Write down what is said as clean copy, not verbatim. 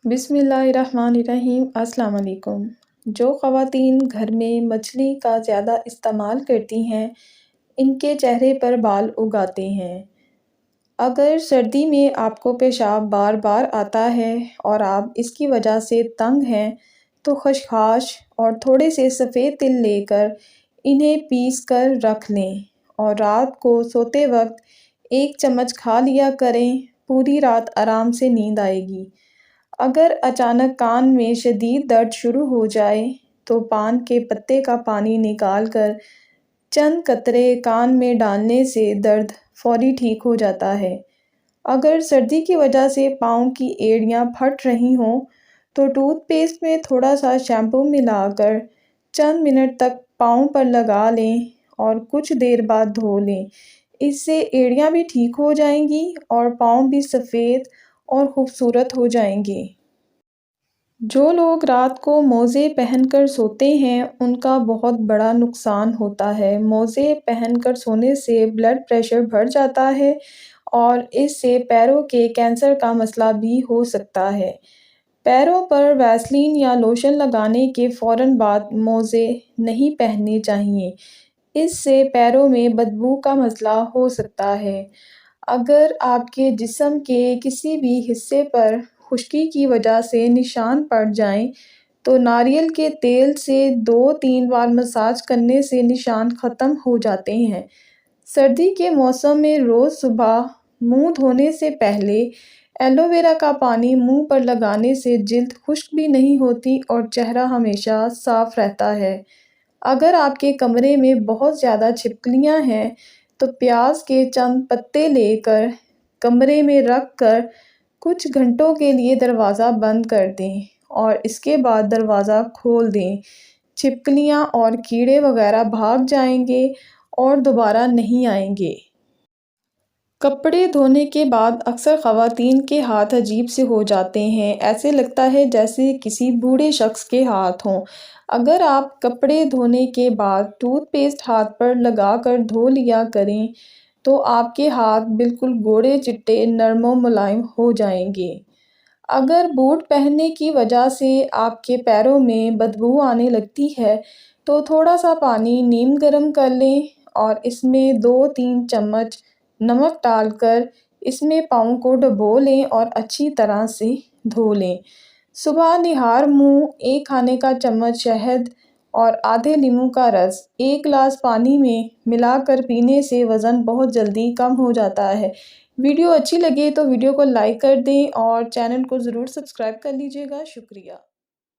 بسم اللہ الرحمن الرحیم۔ السلام علیکم۔ جو خواتین گھر میں مچھلی کا زیادہ استعمال کرتی ہیں ان کے چہرے پر بال اگ آتے ہیں۔ اگر سردی میں آپ کو پیشاب بار بار آتا ہے اور آپ اس کی وجہ سے تنگ ہیں تو خشخاش اور تھوڑے سے سفید تل لے کر انہیں پیس کر رکھ لیں اور رات کو سوتے وقت 1 چمچ کھا لیا کریں، پوری رات آرام سے نیند آئے گی۔ اگر اچانک کان میں شدید درد شروع ہو جائے تو پان کے پتے کا پانی نکال کر چند قطرے کان میں ڈالنے سے درد فوری ٹھیک ہو جاتا ہے۔ اگر سردی کی وجہ سے پاؤں کی ایڑیاں پھٹ رہی ہوں تو ٹوتھ پیسٹ میں تھوڑا سا شیمپو ملا کر چند منٹ تک پاؤں پر لگا لیں اور کچھ دیر بعد دھو لیں۔ اس سے ایڑیاں بھی ٹھیک ہو جائیں گی اور پاؤں بھی سفید اور خوبصورت ہو جائیں گے۔ جو لوگ رات کو موزے پہن کر سوتے ہیں ان کا بہت بڑا نقصان ہوتا ہے۔ موزے پہن کر سونے سے بلڈ پریشر بڑھ جاتا ہے اور اس سے پیروں کے کینسر کا مسئلہ بھی ہو سکتا ہے۔ پیروں پر ویسلین یا لوشن لگانے کے فوراً بعد موزے نہیں پہننے چاہئیں، اس سے پیروں میں بدبو کا مسئلہ ہو سکتا ہے۔ اگر آپ کے جسم کے کسی بھی حصے پر خشکی کی وجہ سے نشان پڑ جائیں تو ناریل کے تیل سے 2-3 بار مساج کرنے سے نشان ختم ہو جاتے ہیں۔ سردی کے موسم میں روز صبح منہ دھونے سے پہلے ایلو ویرا کا پانی منہ پر لگانے سے جلد خشک بھی نہیں ہوتی اور چہرہ ہمیشہ صاف رہتا ہے۔ اگر آپ کے کمرے میں بہت زیادہ چھپکلیاں ہیں تو پیاز کے چند پتے لے کر کمرے میں رکھ کر کچھ گھنٹوں کے لیے دروازہ بند کر دیں اور اس کے بعد دروازہ کھول دیں۔ چھپکلیاں اور کیڑے وغیرہ بھاگ جائیں گے اور دوبارہ نہیں آئیں گے۔ کپڑے دھونے کے بعد اکثر خواتین کے ہاتھ عجیب سے ہو جاتے ہیں، ایسے لگتا ہے جیسے کسی بوڑھے شخص کے ہاتھ ہوں۔ اگر آپ کپڑے دھونے کے بعد ٹوتھ پیسٹ ہاتھ پر لگا کر دھو لیا کریں تو آپ کے ہاتھ بالکل گوڑے چٹے نرم و ملائم ہو جائیں گے۔ اگر بوٹ پہننے کی وجہ سے آپ کے پیروں میں بدبو آنے لگتی ہے تو تھوڑا سا پانی نیم گرم کر لیں اور اس میں 2-3 چمچ نمک ڈال کر اس میں پاؤں کو ڈبو لیں اور اچھی طرح سے دھو لیں۔ صبح نہار منہ 1 کھانے کا چمچ شہد اور آدھے لیموں کا رس 1 گلاس پانی میں ملا کر پینے سے وزن بہت جلدی کم ہو جاتا ہے۔ ویڈیو اچھی لگے تو ویڈیو کو لائک کر دیں اور چینل کو ضرور سبسکرائب کر لیجیے گا۔ شکریہ۔